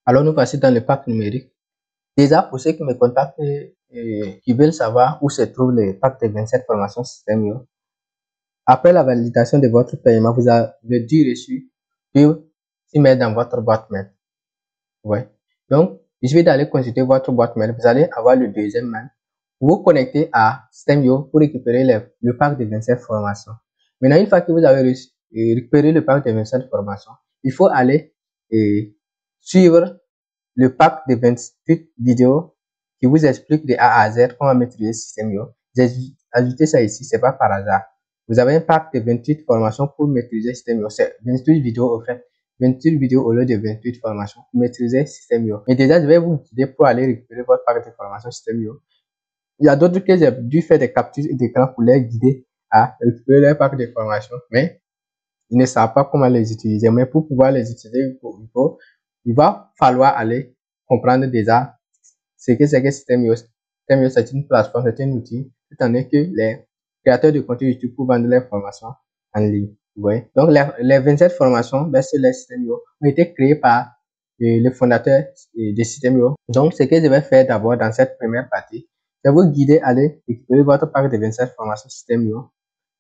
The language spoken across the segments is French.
Alors, nous passons dans le pack numérique. Déjà, pour ceux qui me contactent et qui veulent savoir où se trouve le pack de 27 formations Système.io, après la validation de votre paiement, vous avez dû reçu puis s'y mettre dans votre boîte mail. Ouais. Donc, il suffit d'aller consulter votre boîte mail. Vous allez avoir le deuxième mail. Vous vous connectez à Système.io pour récupérer le pack de 27 formations. Maintenant, une fois que vous avez récupéré le pack de 27 formations, il faut aller suivre le pack de 28 vidéos qui vous explique de A à Z comment maîtriser Système.io. J'ai ajouté ça ici, c'est pas par hasard. Vous avez un pack de 28 formations pour maîtriser Système.io. C'est 28 vidéos au fait. 28 vidéos au lieu de 28 formations pour maîtriser Système.io. Et déjà, je vais vous guider pour aller récupérer votre pack de formation Système.io. Il y a d'autres que j'ai dû faire des captures d'écran pour les guider à récupérer leur pack de formation, mais ils ne savent pas comment les utiliser. Mais pour pouvoir les utiliser, il va falloir aller comprendre déjà ce que c'est que Système.io. Système.io, c'est une plateforme, c'est un outil, tout en est que les créateurs de contenu YouTube pour vendre leurs formations en ligne. Vous voyez? Donc, les 27 formations sur les Système.io ont été créées par le fondateur de Système.io. Donc, ce que je vais faire d'abord dans cette première partie, je vais vous guider à aller récupérer votre pack de 27 formations Système.io.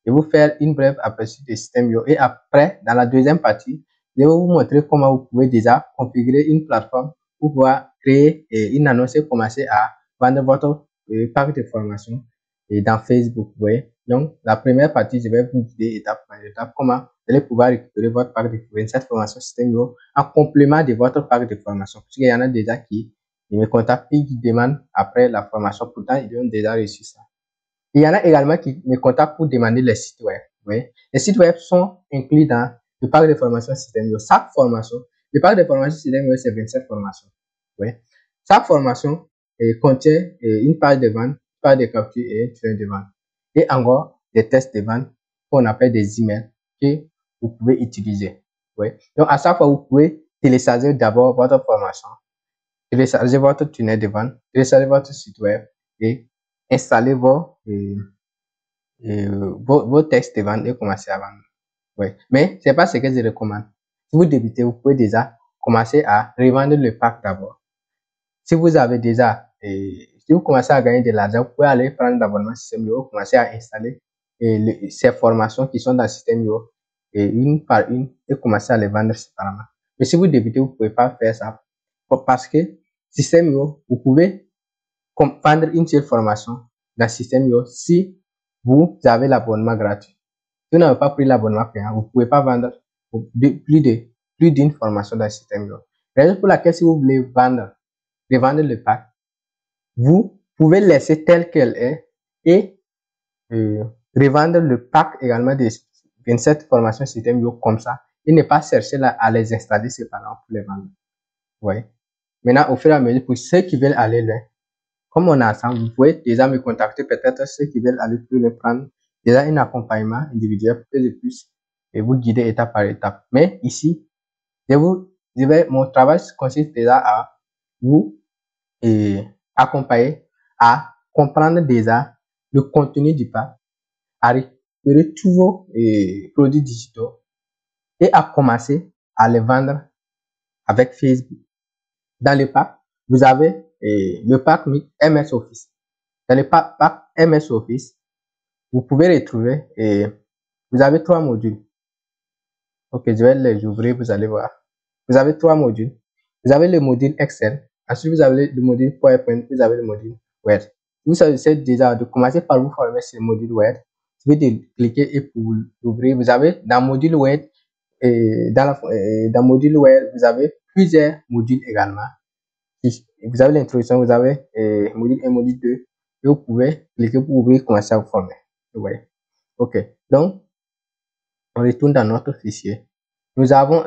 Je vais vous faire une brève aperçu de Système.io et après, dans la deuxième partie, je vais vous montrer comment vous pouvez déjà configurer une plateforme pour pouvoir créer une annonce et commencer à vendre votre pack de formation dans Facebook. Vous voyez? Donc, la première partie, je vais vous guider étape par étape comment vous allez pouvoir récupérer votre pack de 27 formations Système.io en complément de votre pack de formation. Parce qu'il y en a déjà qui me contactent et qui demandent après la formation. Pourtant, ils ont déjà reçu ça. Il y en a également qui me contactent pour demander les sites web. Oui. Les sites web sont inclus dans le pack de formation Système.io. Chaque formation, le pack de formation Système.io, c'est 27 formations. Oui. Chaque formation contient une page de vente, une page de capture et un train de vente. Et encore des tests de vente qu'on appelle des emails que vous pouvez utiliser. Oui. Donc, à chaque fois, vous pouvez télécharger d'abord votre formation, télécharger votre tunnel de vente, télécharger votre site web et installer vos textes de vente et commencer à vendre. Oui. Mais c'est pas ce que je recommande. Si vous débutez, vous pouvez déjà commencer à revendre le pack d'abord. Si vous avez déjà, si vous commencez à gagner de l'argent, vous pouvez aller prendre l'abonnement Système.io, commencer à installer ces formations qui sont dans Système.io une par une et commencer à les vendre séparément. Mais si vous débutez, vous pouvez pas faire ça parce que Système.io, vous pouvez vendre une seule formation dans Système.io si vous avez l'abonnement gratuit. Si vous n'avez pas pris l'abonnement payant, vous ne pouvez pas vendre plus d'une formation dans Système.io. Raison pour laquelle si vous voulez revendre le pack, vous pouvez laisser tel qu'elle est et revendre le pack également des 27 formations Système.io comme ça et ne pas chercher à les installer séparément pour les vendre. Oui. Maintenant, au fur et à mesure, pour ceux qui veulent aller loin, comme on est ensemble, vous pouvez déjà me contacter, peut-être ceux qui veulent aller plus loin, prendre déjà un accompagnement individuel pour que je puisse vous guider étape par étape. Mais ici, mon travail consiste déjà à vous accompagner à comprendre déjà le contenu du pack, à récupérer tous vos produits digitaux et à commencer à les vendre avec Facebook. Dans le pack, vous avez le pack MS Office. Dans le pack MS Office, vous pouvez retrouver vous avez 3 modules. Ok, je vais les ouvrir, vous allez voir. Vous avez 3 modules. Vous avez le module Excel. Ensuite, vous avez le module PowerPoint. Vous avez le module Word. Vous savez déjà de commencer par vous former sur le module Word. Vous pouvez cliquer et pour l'ouvrir. Vous avez dans le module Word dans le module Word, vous avez plusieurs modules également. Vous avez l'introduction, vous avez module 1, module 2. Et vous pouvez cliquer pour ouvrir, commencer à vous former. Vous voyez. Ok. Donc, on retourne dans notre fichier. Nous avons,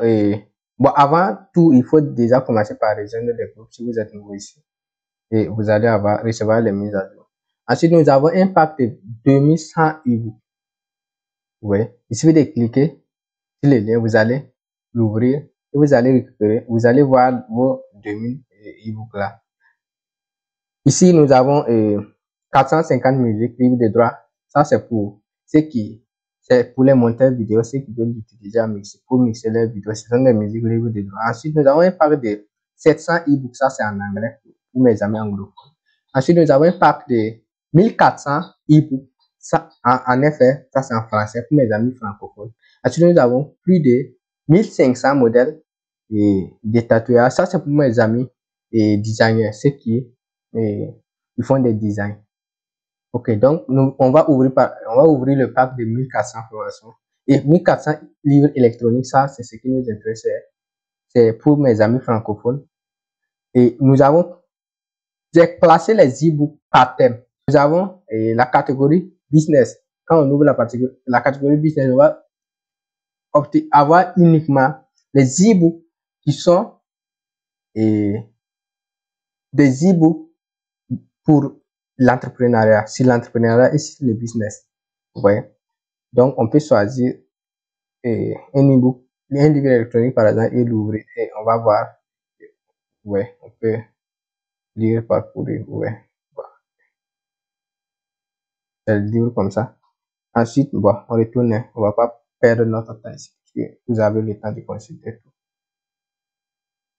bon, avant tout, il faut déjà commencer par rejoindre les groupes si vous êtes nouveau ici. Et vous allez recevoir les mises à jour. Ensuite, nous avons un pack de 2100 e-books. Vous voyez. Il suffit de cliquer sur le lien, vous allez l'ouvrir et vous allez récupérer, vous allez voir vos 2000 e-books là. Ici, nous avons 450 musiques libres de droit. Ça, c'est pour les monteurs vidéo, ceux qui veulent l'utiliser à mixer, pour mixer leurs vidéos. Ce sont des musiques libres de droit. Ensuite, nous avons un pack de 700 e-books, ça c'est en anglais pour mes amis anglophones. Ensuite, nous avons un pack de 1400 e-books, ça en effet, ça c'est en français pour mes amis francophones. Ensuite, nous avons plus de 1500 modèles de tatouages, ça c'est pour mes amis designers, ceux qui ils font des designs. Ok, donc on va ouvrir le pack de 1400 formations et 1400 livres électroniques. Ça, c'est ce qui nous intéresse. C'est pour mes amis francophones. Et j'ai classé les e-books par thème. Nous avons la catégorie business. Quand on ouvre la catégorie business, on va avoir uniquement les e-books qui sont des e-books pour l'entrepreneuriat, sur l'entrepreneuriat et sur le business. Vous voyez? Donc, on peut choisir un e-book, un livre électronique par exemple, et l'ouvrir et on va voir. Ouais, on peut lire, parcourir, ouais. C'est le livre comme ça. Ensuite, bon, on retourne, on va pas perdre notre temps ici, parce que vous avez le temps de consulter tout.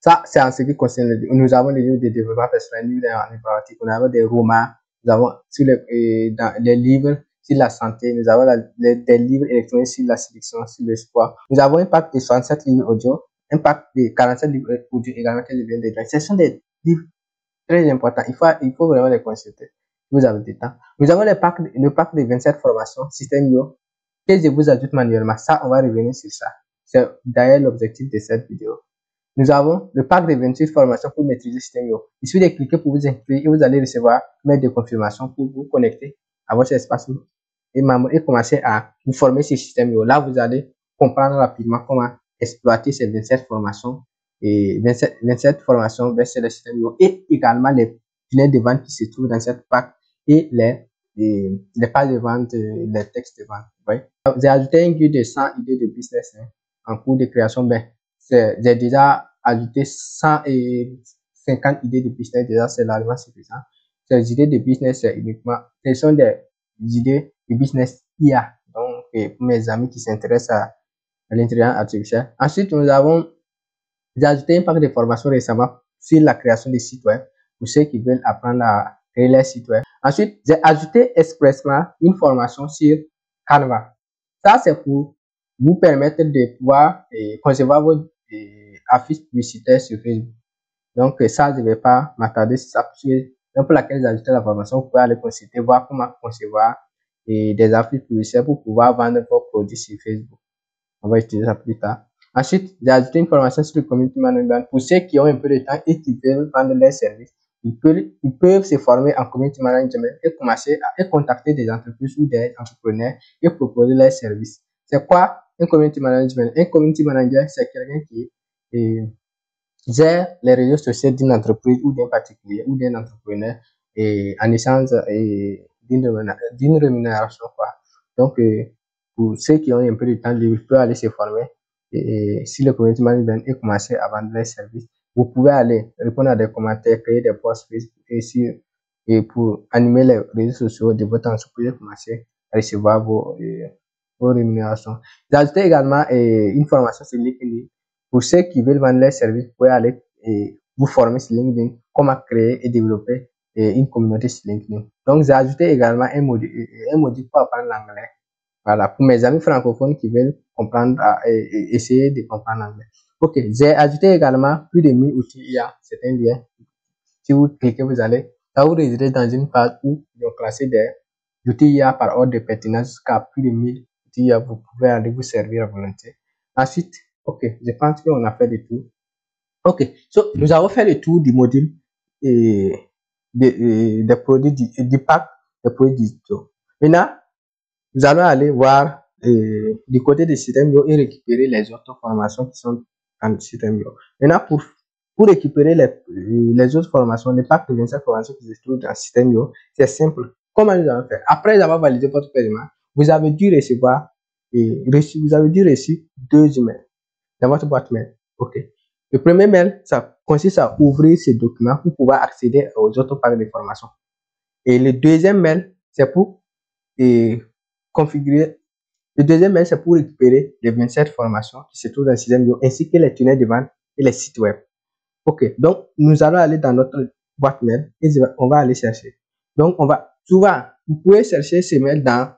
Ça, c'est en ce qui concerne nous avons des livres de développement personnel, des livres en informatique, nous avons des romans, nous avons sur dans les livres sur la santé, nous avons des livres électroniques sur la sélection, sur le sport. Nous avons un pack de 67 livres audio, un pack de 47 livres audio également que je viens de dire. Ce sont des livres très importants. Il faut vraiment les consulter. Vous avez du temps. Nous avons le pack de 27 formations, système Yo, que je vous ajoute manuellement. Ça, on va revenir sur ça. C'est d'ailleurs l'objectif de cette vidéo. Nous avons le pack de 28 formations pour maîtriser Système Yo. Il suffit de cliquer pour vous inscrire et vous allez recevoir un mail de confirmation pour vous connecter à votre espace et commencer à vous former sur Système Yo. Là, vous allez comprendre rapidement comment exploiter ces 27 formations et 27 formations vers le Système Yo et également les tunnels de vente qui se trouvent dans cette pack et les pages de vente, les textes de vente. Oui. J'ai ajouté un guide de 100 idées de business en cours de création. Ben, j'ai déjà ajouté 150 idées de business, déjà c'est largement suffisant. Ces idées de business, ce sont des idées de business IA, donc pour mes amis qui s'intéressent à l'intelligence artificielle. Ensuite, j'ai ajouté un pack de formations récemment sur la création des sites web pour ceux qui veulent apprendre à créer les sites web. Ensuite, j'ai ajouté expressement une formation sur Canva. Ça, c'est pour vous permettre de pouvoir concevoir vos affiches publicitaires sur Facebook. Donc, ça, je ne vais pas m'attarder sur ça parce que pour laquelle j'ai ajouté la formation, vous pouvez aller consulter, voir comment concevoir des affiches publicitaires pour pouvoir vendre vos produits sur Facebook. On va utiliser ça plus tard. Ensuite, j'ai ajouté une formation sur le community management pour ceux qui ont un peu de temps et qui veulent vendre leurs services. Ils peuvent se former en community management et commencer à contacter des entreprises ou des entrepreneurs et proposer leurs services. C'est quoi un community management? Un community manager, c'est quelqu'un qui gère les réseaux sociaux d'une entreprise ou d'un particulier ou d'un entrepreneur en échange d'une rémunération. Donc, pour ceux qui ont un peu de temps libre, peuvent aller se former sur le community management et commencer à vendre les services. Vous pouvez aller répondre à des commentaires, créer des posts Facebook et pour animer les réseaux sociaux de votre entreprise et commencer à recevoir vos rémunérations. J'ai ajouté également une formation sur LinkedIn. Pour ceux qui veulent vendre les services, vous pouvez aller vous former sur LinkedIn, comment créer et développer une communauté sur LinkedIn. Donc, j'ai ajouté également un module pour apprendre l'anglais. Voilà, pour mes amis francophones qui veulent comprendre, essayer de comprendre l'anglais. Ok, j'ai ajouté également plus de 1000 outils IA. C'est un lien. Si vous cliquez, vous allez, là vous résidez dans une page où ils ont classé des outils IA par ordre de pertinence jusqu'à plus de 1000 outils IA. Vous pouvez aller vous servir à volonté. Ensuite, ok, je pense qu'on a fait le tour. Ok, nous avons fait le tour du module des produits du pack des produits digitaux. Maintenant, nous allons aller voir du côté du système Yo et récupérer les autres formations qui sont dans le système Yo. Maintenant, pour récupérer les autres formations, les packs de 25 formations qui se trouvent dans le système Yo, c'est simple. Comment nous allons faire? Après avoir validé votre paiement, vous avez dû recevoir deux emails dans votre boîte mail. Ok. Le premier mail, ça consiste à ouvrir ces documents pour pouvoir accéder aux autres packs de formation. Et le deuxième mail, c'est pour configurer. Le deuxième mail, c'est pour récupérer les 27 formations qui se trouvent dans le système Yo, ainsi que les tunnels de vente et les sites web. Ok, donc nous allons aller dans notre boîte mail et on va aller chercher. Donc on va souvent, vous pouvez chercher ces mails dans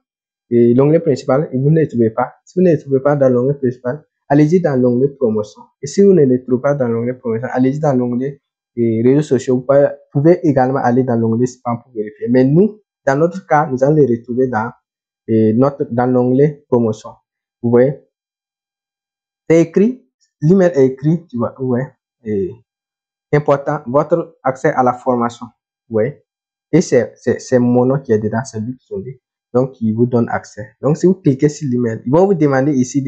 l'onglet principal et vous ne les trouvez pas. Si vous ne les trouvez pas dans l'onglet principal, allez-y dans l'onglet promotion. Et si vous ne les trouvez pas dans l'onglet promotion, allez-y dans l'onglet réseaux sociaux. Vous pouvez également aller dans l'onglet spam pour vérifier. Mais nous, dans notre cas, nous allons les retrouver dans l'onglet promotion. Vous voyez, c'est écrit, l'email est écrit, tu vois, ouais, et important, votre accès à la formation, ouais, et c'est mon nom qui est dedans, c'est lui qui dit, donc il vous donne accès. Donc si vous cliquez sur l'email, ils vont vous demander ici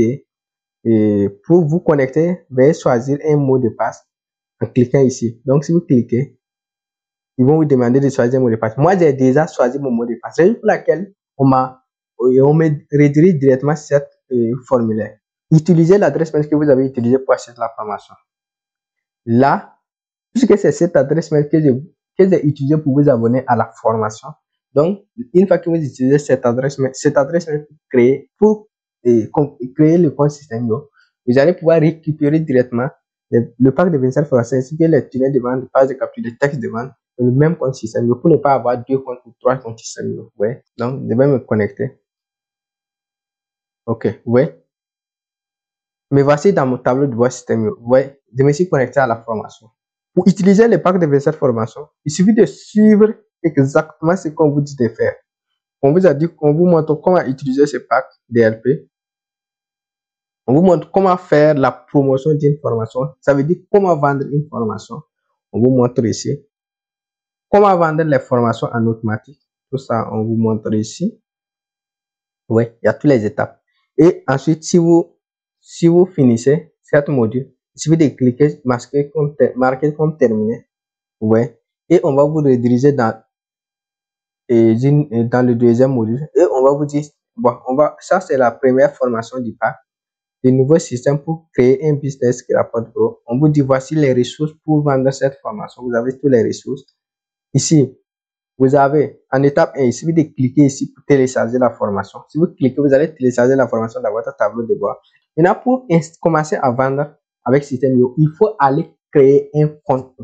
pour vous connecter, veuillez choisir un mot de passe en cliquant ici. Donc si vous cliquez, ils vont vous demander de choisir un mot de passe. Moi j'ai déjà choisi mon mot de passe, c'est pour laquelle on me redirige directement cette formulaire. Utilisez l'adresse mail que vous avez utilisée pour acheter la formation. Là, puisque c'est cette adresse mail que j'ai utilisée pour vous abonner à la formation. Donc, une fois que vous utilisez cette adresse mail pour créer le compte Système.io, vous allez pouvoir récupérer directement le pack de 27 formations ainsi que les tunnels de vente, les pages de capture, les textes de vente, le même compte Système.io pour ne pas avoir 2 comptes ou 3 comptes Système.io. Ouais. Donc, je vais me connecter. Ok, ouais. Me voici dans mon tableau de bord Système.io. Ouais, je me suis connecté à la formation. Pour utiliser le pack de cette formation, il suffit de suivre exactement ce qu'on vous dit de faire. On vous a dit qu'on vous montre comment utiliser ce pack DLP. On vous montre comment faire la promotion d'une formation. Ça veut dire comment vendre une formation. On vous montre ici. Comment vendre les formations en automatique. Tout ça, on vous montre ici. Oui, il y a toutes les étapes. Et ensuite, si vous finissez cet module, il suffit de cliquer marquer comme terminé. Ouais. Et on va vous rediriger dans le deuxième module. Et on va vous dire, bon, ça c'est la première formation du pack. Le nouveau système pour créer un business qui rapporte gros. On vous dit, voici les ressources pour vendre cette formation. Vous avez toutes les ressources. Ici, vous avez en étape 1, il suffit de cliquer ici pour télécharger la formation. Si vous cliquez, vous allez télécharger la formation dans votre tableau de bord. Maintenant, pour commencer à vendre avec Système.io, il faut aller créer un compte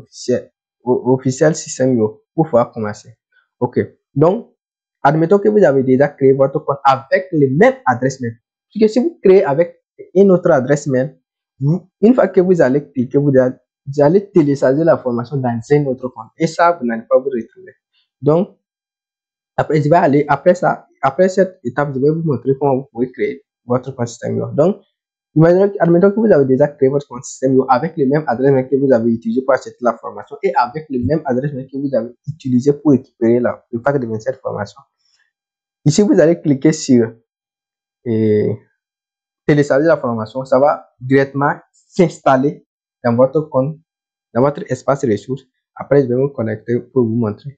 officiel Système.io pour pouvoir commencer. Ok. Donc, admettons que vous avez déjà créé votre compte avec les mêmes adresses mail. Parce que si vous créez avec une autre adresse mail, une fois que vous allez cliquer, vous allez télécharger la formation dans un autre compte. Et ça, vous n'allez pas vous retrouver. Donc, après, je vais aller, après cette étape, je vais vous montrer comment vous pouvez créer votre compte Système.io. Donc, admettons que vous avez déjà créé votre compte Système.io avec le même adresse mail que vous avez utilisé pour acheter la formation et avec le même adresse mail que vous avez utilisé pour récupérer le pack de 27 formations. Ici, vous allez cliquer sur télécharger la formation. Ça va directement s'installer dans votre compte, dans votre espace ressources. Après, je vais me connecter pour vous montrer.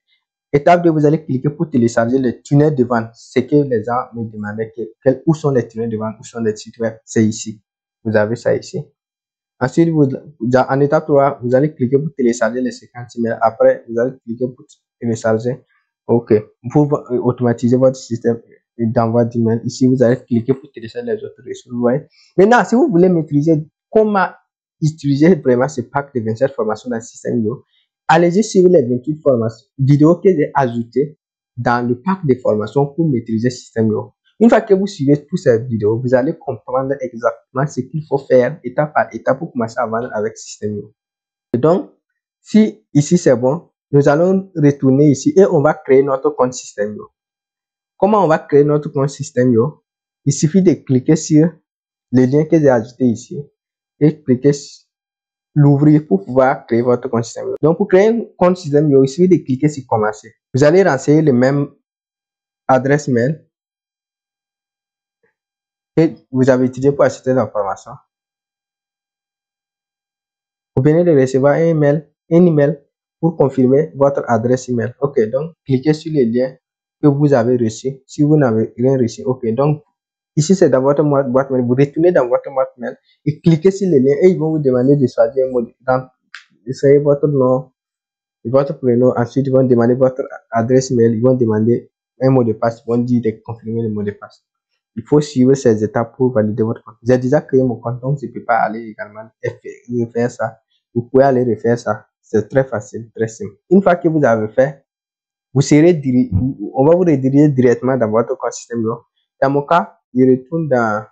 Étape 2, vous allez cliquer pour télécharger les tunnels de vente. C'est que les gens me demandaient où sont les tunnels de vente, où sont les sites web. C'est ici. Vous avez ça ici. Ensuite, en étape 3, vous allez cliquer pour télécharger les 50 emails. Après, vous allez cliquer pour télécharger. OK. Pour automatiser votre système d'envoi d'email. Ici, vous allez cliquer pour télécharger les autres ressources. Vous voyez. Maintenant, si vous voulez maîtriser comment utiliser vraiment ce pack de 27 formations dans le Système.io, allez-y sur les 28 formations vidéos que j'ai ajoutées dans le pack de formations pour maîtriser Système.io. Une fois que vous suivez toutes ces vidéos, vous allez comprendre exactement ce qu'il faut faire étape par étape pour commencer à vendre avec Système.io. Et donc, si ici c'est bon, nous allons retourner ici et on va créer notre compte Système.io. Comment on va créer notre compte Système.io? Il suffit de cliquer sur le lien que j'ai ajouté ici et cliquer sur l'ouvrir pour pouvoir créer votre compte Système.io. Donc, pour créer un compte Système.io, il suffit de cliquer sur commencer. Vous allez renseigner le même adresse mail que vous avez utilisé pour acheter l'information. Vous venez de recevoir un email pour confirmer votre adresse email. Ok, donc cliquez sur le lien que vous avez reçu. Si vous n'avez rien reçu, ok, donc ici c'est dans votre boîte mail. Vous retournez dans votre boîte mail et cliquez sur le lien et ils vont vous demander de choisir un mot. Essayez votre nom, votre prénom. Ensuite, ils vont demander votre adresse mail. Ils vont demander un mot de passe. Ils vont dire de confirmer le mot de passe. Il faut suivre ces étapes pour valider votre compte. J'ai déjà créé mon compte, donc je ne peux pas aller également faire ça. vous pouvez aller refaire ça. C'est très facile, très simple. Une fois que vous avez fait, on va vous rediriger directement dans votre compte système. Dans mon cas, je retourne dans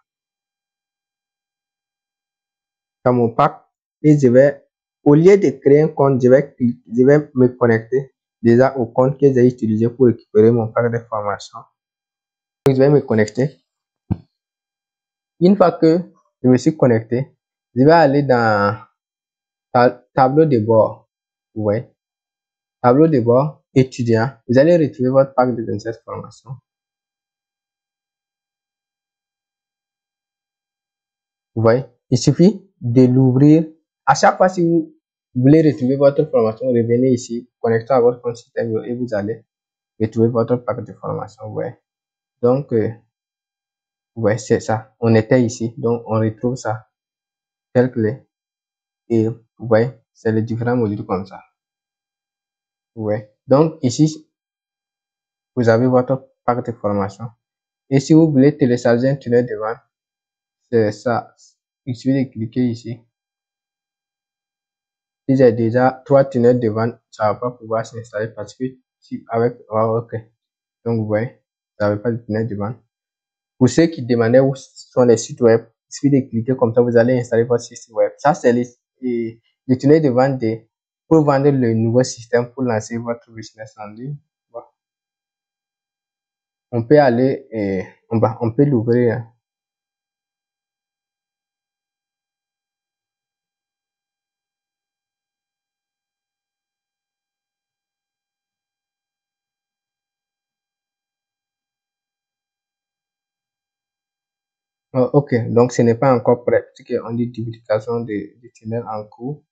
mon pack et au lieu de créer un compte, je vais me connecter déjà au compte que j'ai utilisé pour récupérer mon pack de formation. Donc, je vais me connecter. Une fois que je me suis connecté, je vais aller dans tableau de bord. Ouais. Tableau de bord étudiant. Vous allez retrouver votre pack de 27 formations. Vous voyez, il suffit de l'ouvrir. À chaque fois, si vous voulez retrouver votre formation, revenez ici, connectez à votre compte système et vous allez retrouver votre pack de formation. Ouais. Donc, ouais, c'est ça. On était ici, donc on retrouve ça tel que est. Et ouais, c'est les différents modules comme ça. Ouais. Donc ici, vous avez votre pack de formation. Et si vous voulez télécharger un tunnel de vente, c'est ça. Il suffit de cliquer ici. Si j'ai déjà 3 tunnels de vente, ça va pas pouvoir s'installer parce que si avec, ok. Donc vous voyez, ça n'avez pas de tunnel de vente. Pour ceux qui demandaient où sont les sites web, il suffit de cliquer comme ça, vous allez installer votre site web. Ça, c'est les tunnels de vente pour vendre le nouveau système pour lancer votre business en ligne. Bon. On peut aller et on peut l'ouvrir. Ok, donc ce n'est pas encore prêt, parce qu'on dit duplication de tunnel en cours.